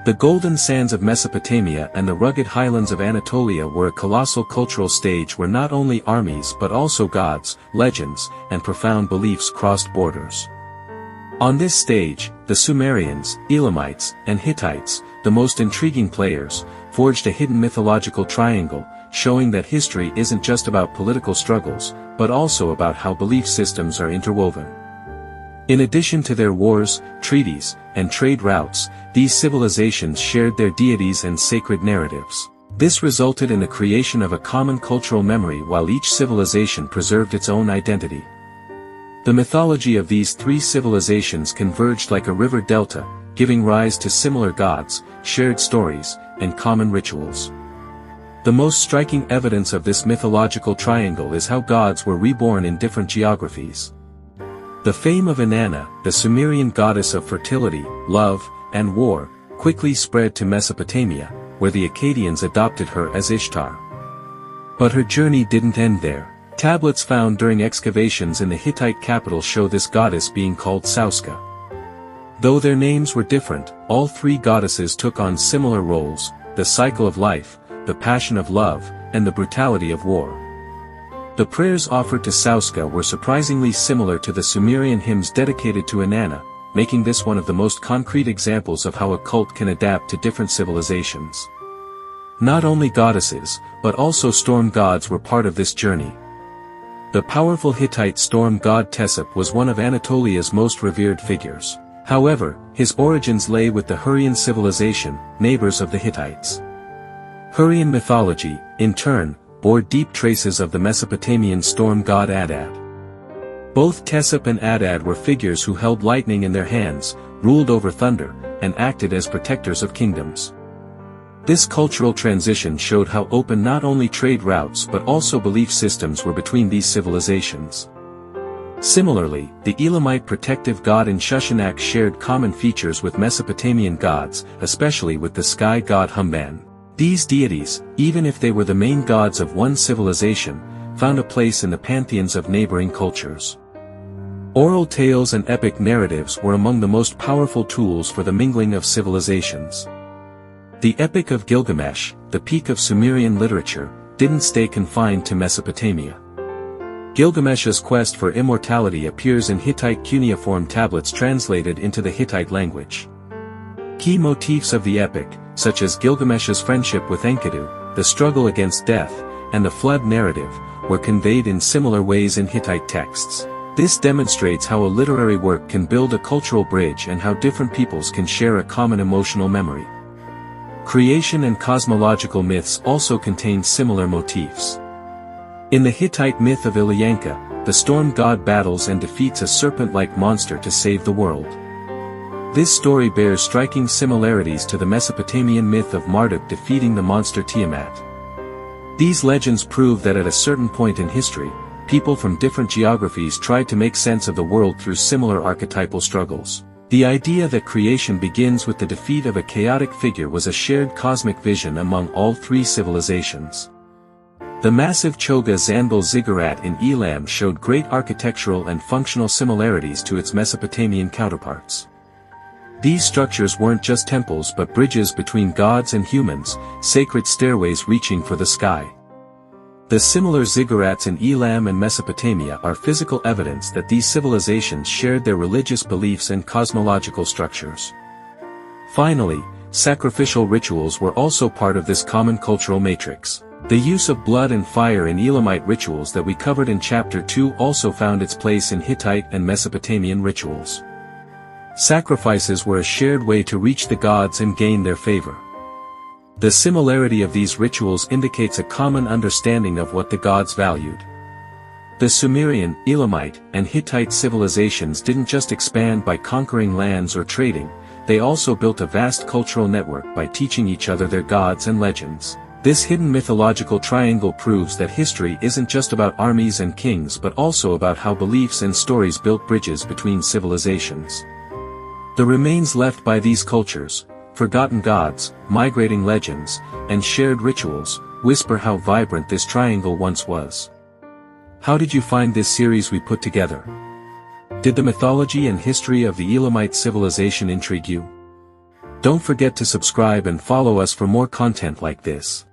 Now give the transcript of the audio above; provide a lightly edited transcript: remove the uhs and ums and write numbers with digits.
The golden sands of Mesopotamia and the rugged highlands of Anatolia were a colossal cultural stage where not only armies but also gods, legends, and profound beliefs crossed borders. On this stage, the Sumerians, Elamites, and Hittites, the most intriguing players, forged a hidden mythological triangle, showing that history isn't just about political struggles, but also about how belief systems are interwoven. In addition to their wars, treaties, and trade routes, these civilizations shared their deities and sacred narratives. This resulted in the creation of a common cultural memory while each civilization preserved its own identity. The mythology of these three civilizations converged like a river delta, giving rise to similar gods, shared stories, and common rituals. The most striking evidence of this mythological triangle is how gods were reborn in different geographies. The fame of Inanna, the Sumerian goddess of fertility, love, and war, quickly spread to Mesopotamia, where the Akkadians adopted her as Ishtar. But her journey didn't end there. Tablets found during excavations in the Hittite capital show this goddess being called Sauska. Though their names were different, all three goddesses took on similar roles: the cycle of life, the passion of love, and the brutality of war. The prayers offered to Sauska were surprisingly similar to the Sumerian hymns dedicated to Inanna, making this one of the most concrete examples of how a cult can adapt to different civilizations. Not only goddesses, but also storm gods were part of this journey. The powerful Hittite storm god Tesip was one of Anatolia's most revered figures. However, his origins lay with the Hurrian civilization, neighbors of the Hittites. Hurrian mythology, in turn, bore deep traces of the Mesopotamian storm god Adad. Both Tesip and Adad were figures who held lightning in their hands, ruled over thunder, and acted as protectors of kingdoms. This cultural transition showed how open not only trade routes but also belief systems were between these civilizations. Similarly, the Elamite protective god in Shushanak shared common features with Mesopotamian gods, especially with the sky god Humban. These deities, even if they were the main gods of one civilization, found a place in the pantheons of neighboring cultures. Oral tales and epic narratives were among the most powerful tools for the mingling of civilizations. The Epic of Gilgamesh, the peak of Sumerian literature, didn't stay confined to Mesopotamia. Gilgamesh's quest for immortality appears in Hittite cuneiform tablets translated into the Hittite language. Key motifs of the epic, such as Gilgamesh's friendship with Enkidu, the struggle against death, and the flood narrative, were conveyed in similar ways in Hittite texts. This demonstrates how a literary work can build a cultural bridge and how different peoples can share a common emotional memory. Creation and cosmological myths also contain similar motifs. In the Hittite myth of Ilyanka, the storm god battles and defeats a serpent-like monster to save the world. This story bears striking similarities to the Mesopotamian myth of Marduk defeating the monster Tiamat. These legends prove that at a certain point in history, people from different geographies tried to make sense of the world through similar archetypal struggles. The idea that creation begins with the defeat of a chaotic figure was a shared cosmic vision among all three civilizations. The massive Choga Zanbil ziggurat in Elam showed great architectural and functional similarities to its Mesopotamian counterparts. These structures weren't just temples but bridges between gods and humans, sacred stairways reaching for the sky. The similar ziggurats in Elam and Mesopotamia are physical evidence that these civilizations shared their religious beliefs and cosmological structures. Finally, sacrificial rituals were also part of this common cultural matrix. The use of blood and fire in Elamite rituals that we covered in Chapter 2 also found its place in Hittite and Mesopotamian rituals. Sacrifices were a shared way to reach the gods and gain their favor. The similarity of these rituals indicates a common understanding of what the gods valued. The Sumerian, Elamite, and Hittite civilizations didn't just expand by conquering lands or trading, they also built a vast cultural network by teaching each other their gods and legends. This hidden mythological triangle proves that history isn't just about armies and kings but also about how beliefs and stories built bridges between civilizations. The remains left by these cultures, forgotten gods, migrating legends, and shared rituals, whisper how vibrant this triangle once was. How did you find this series we put together? Did the mythology and history of the Elamite civilization intrigue you? Don't forget to subscribe and follow us for more content like this.